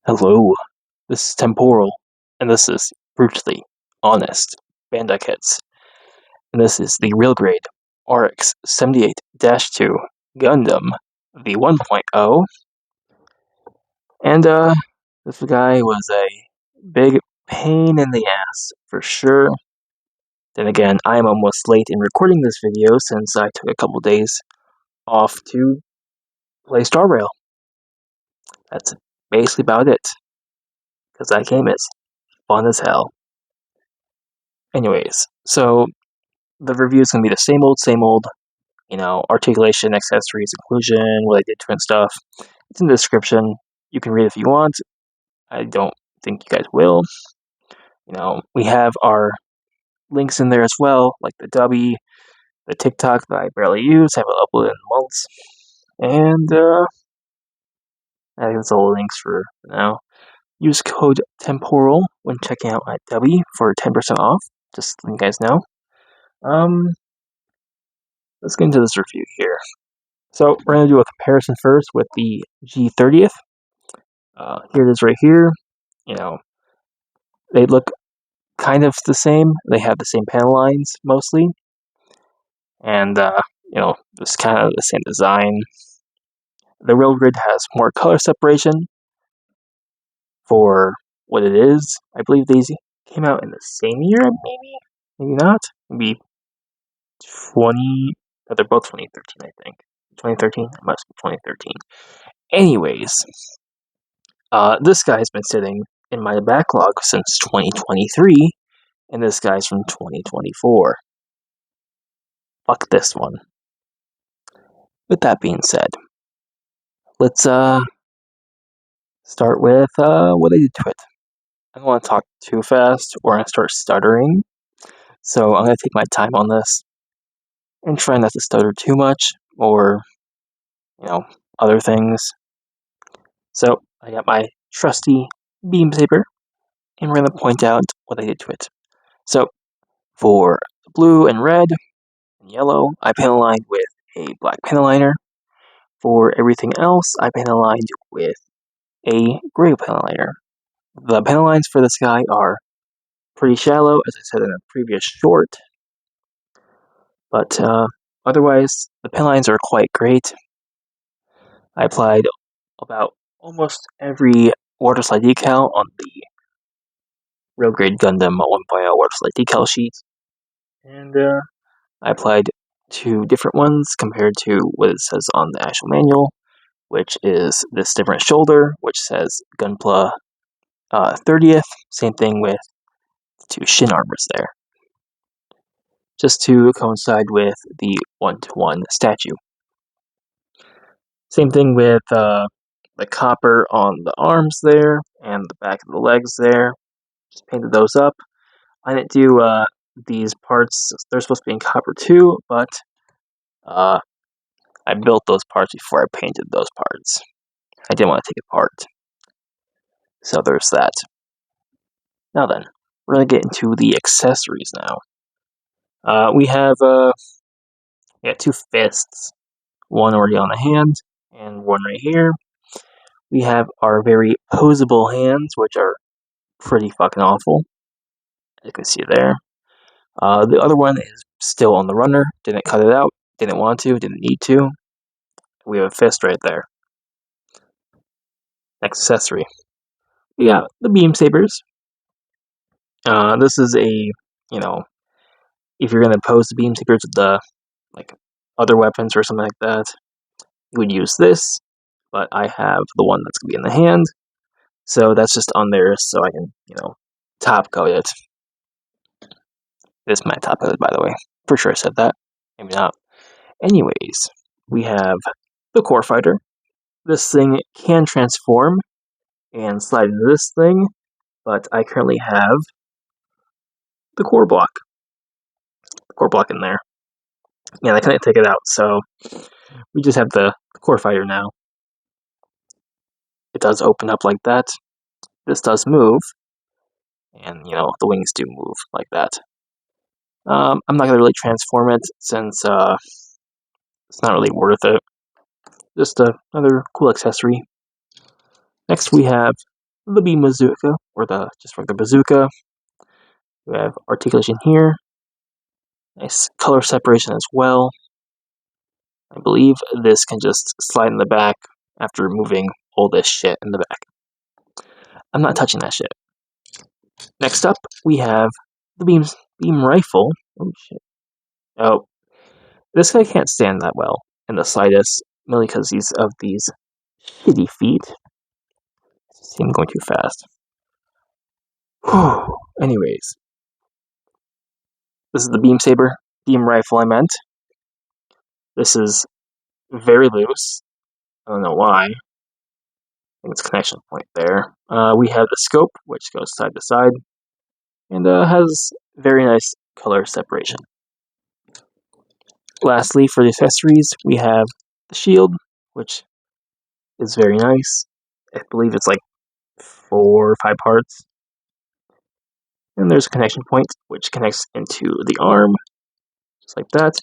Hello, this is Temporal, and this is Brutally Honest Bandai Kits, and this is the real grade RX-78-2 Gundam v 1.0, and this guy was a big pain in the ass, for sure. Then again, I am almost late in recording this video since I took a couple days off to play Star Rail. That's basically about it, because that game is fun as hell. Anyways, so the review is going to be the same old, articulation, accessories, inclusion, what I did to it and stuff. It's in the description. You can read it if you want. I don't think you guys will. We have our links in there as well, like the W, the TikTok that I barely use, haven't uploaded in months. And I think that's all the links for now. Use code TEMPORAL when checking out at W for 10% off, just so you guys know. Let's get into this review here. So we're going to do a comparison first with the G30th. Here it is right here. They look kind of the same. They have the same panel lines mostly. And, it's kind of the same design. The real grid has more color separation for what it is. I believe these came out in the same year, maybe not. Maybe they're both 2013, I think. 2013? It must be 2013. Anyways, this guy's been sitting in my backlog since 2023, and this guy's from 2024. Fuck this one. With that being said, let's start with what I did to it. I don't want to talk too fast or I start stuttering, so I'm going to take my time on this and try not to stutter too much or, other things. So I got my trusty beam saber, and we're going to point out what I did to it. So for blue and red and yellow, I panel lined with a black panel liner. For everything else, I panel lined with a gray panel liner. The panel lines for this guy are pretty shallow, as I said in a previous short, but otherwise, the panel lines are quite great. I applied about almost every water slide decal on the real grade Gundam 1.0 water slide decal sheet, and I applied two different ones compared to what it says on the actual manual, which is this different shoulder, which says Gunpla 30th. Same thing with the two shin armors there, just to coincide with the 1-to-1 statue. Same thing with the copper on the arms there and the back of the legs there. Just painted those up. I didn't do these parts. They're supposed to be in copper too, but I built those parts before I painted those parts. I didn't want to take it apart. So there's that. Now then, we're going to get into the accessories now. We have two fists, one already on the hand, and one right here. We have our very posable hands, which are pretty fucking awful, as you can see there. The other one is still on the runner, didn't cut it out, didn't want to, didn't need to. We have a fist right there. Next accessory. We got the beam sabers. This is a, if you're going to pose the beam sabers with the, other weapons or something like that, you would use this, but I have the one that's going to be in the hand, so that's just on there so I can, top coat it. This is my top coat, by the way. For sure I said that. Maybe not. Anyways, we have the core fighter. This thing can transform and slide into this thing, but I currently have the core block. The core block in there. Yeah, I couldn't take it out, so we just have the core fighter now. It does open up like that. This does move, and the wings do move like that. I'm not gonna really transform it since it's not really worth it. Just another cool accessory. Next we have the beam bazooka, or just for the bazooka. We have articulation here. Nice color separation as well. I believe this can just slide in the back after removing all this shit in the back. I'm not touching that shit. Next up, we have the beam rifle. Oh shit. Oh, this guy can't stand that well in the slightest, mainly because he's of these shitty feet. See him going too fast. Anyways, this is the beam rifle I meant. This is very loose. I don't know why. I think it's a connection point there. We have the scope, which goes side to side, and has very nice color separation. Lastly, for the accessories, we have the shield, which is very nice. I believe it's like 4 or 5 parts. And there's a connection point, which connects into the arm, just like that.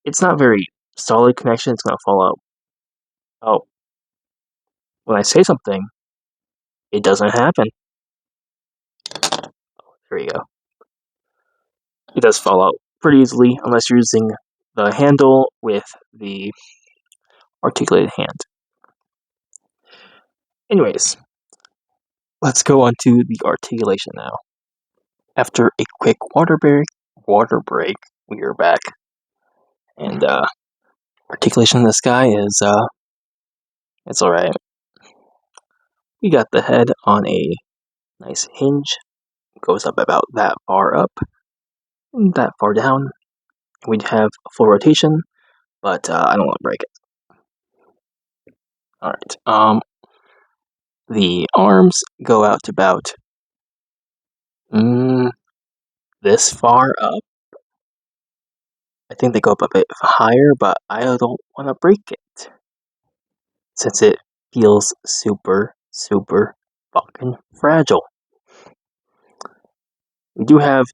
It's not very solid connection, it's going to fall out. Oh, when I say something, it doesn't happen. There you go. It does fall out pretty easily, unless you're using the handle with the articulated hand. Anyways, let's go on to the articulation now. After a quick water break, we are back. And articulation in this guy is it's alright. We got the head on a nice hinge. It goes up about that far up and that far down. We'd have a full rotation, but I don't want to break it. Alright. The arms go out to about this far up. I think they go up a bit higher, but I don't want to break it, since it feels super, super fucking fragile. We do have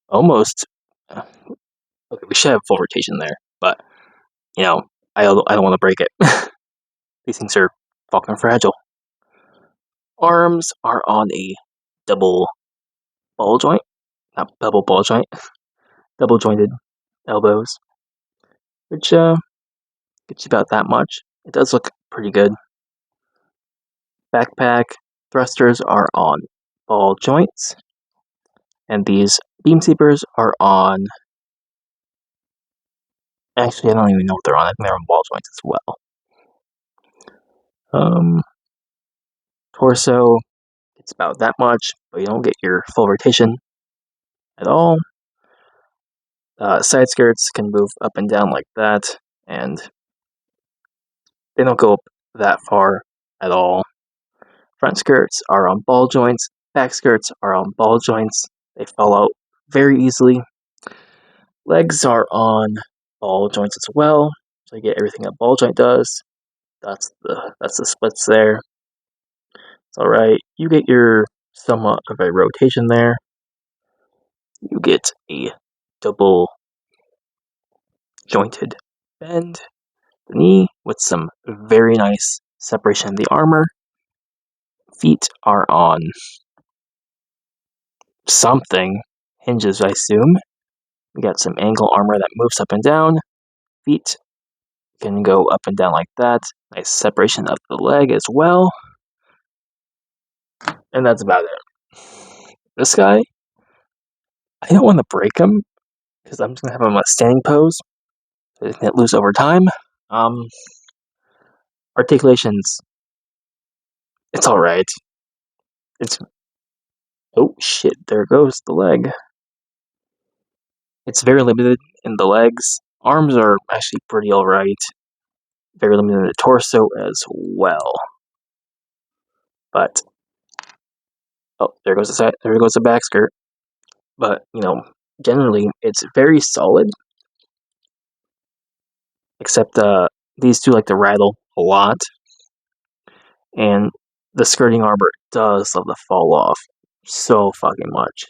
almost... okay, we should have full rotation there, but, you know, I don't want to break it. These things are fucking fragile. Arms are on a double ball joint. Not double ball joint. Double jointed elbows. Which, gets you about that much. It does look pretty good. Backpack thrusters are on ball joints. And these beam sabers are on... actually, I don't even know what they're on. I think they're on ball joints as well. Torso, it's about that much, but you don't get your full rotation at all. Side skirts can move up and down like that, and they don't go up that far at all. Front skirts are on ball joints. Back skirts are on ball joints. They fall out very easily. Legs are on ball joints as well, so you get everything a ball joint does. That's the splits there. It's alright. You get your somewhat of a rotation there. You get a double jointed bend the knee with some very nice separation of the armor. Feet are on something, hinges I assume. We got some angle armor that moves up and down. Feet can go up and down like that. Nice separation of the leg as well. And that's about it. This guy, I don't want to break him, because I'm just going to have him a standing pose, so he can't lose over time. Articulations, it's alright. It's... oh shit, there goes the leg. It's very limited in the legs. Arms are actually pretty alright. Very limited in the torso as well. But... oh, there goes the back skirt. But, you know, generally, it's very solid. Except, these two like to rattle a lot. And the skirting armor does love to fall off so fucking much.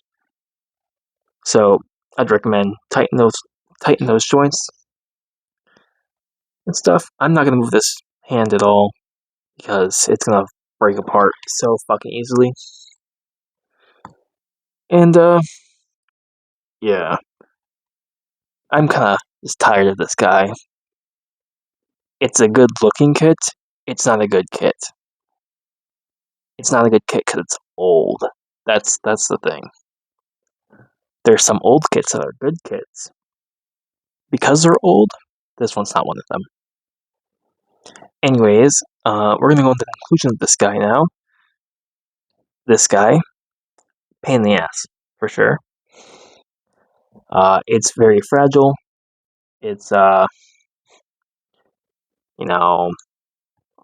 So, I'd recommend tighten those joints and stuff. I'm not going to move this hand at all, because it's going to break apart so fucking easily. And, yeah. I'm kinda just tired of this guy. It's a good looking kit, it's not a good kit. It's not a good kit because it's old. That's the thing. There's some old kits that are good kits. Because they're old, this one's not one of them. Anyways, we're gonna go into the conclusion of this guy now. This guy, pain in the ass, for sure. It's very fragile. It's,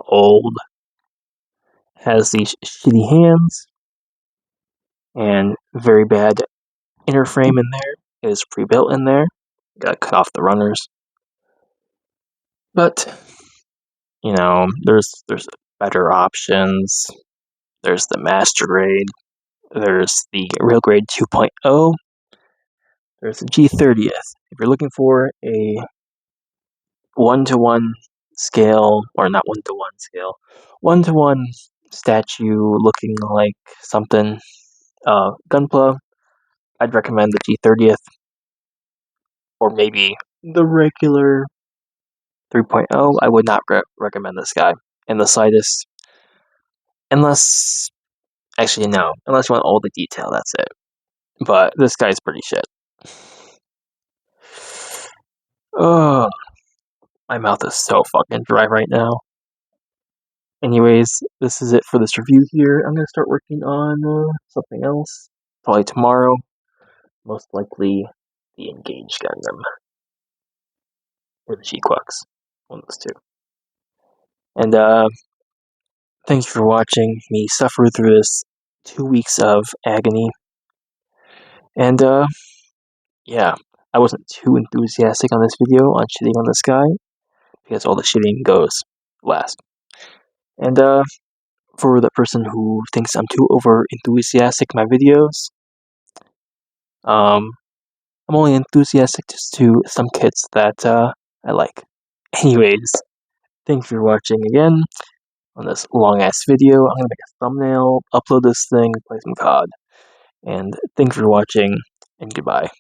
old. Has these shitty hands. And very bad inner frame in there. It is pre-built in there. Gotta cut off the runners. But, there's better options. There's the Master Grade. There's the Real Grade 2.0. There's the G30th. If you're looking for a 1-to-1 scale, or not 1-to-1 scale, 1-to-1 statue looking like something, Gunpla, I'd recommend the G30th, or maybe the regular 3.0. I would not recommend this guy in the slightest. Unless you want all the detail, that's it. But this guy's pretty shit. Oh, my mouth is so fucking dry right now. Anyways, this is it for this review here. I'm gonna start working on something else. Probably tomorrow. Most likely the Engage Gundam. Or the G-Quux. One of those two. And, thank you for watching me suffer through this 2 weeks of agony. And, yeah, I wasn't too enthusiastic on this video on shitting on this guy, because all the shitting goes last. And, for the person who thinks I'm too over enthusiastic in my videos, I'm only enthusiastic just to some kits that, I like. Anyways, thank you for watching again on this long-ass video. I'm gonna make a thumbnail, upload this thing, play some COD. And thank you for watching, and goodbye.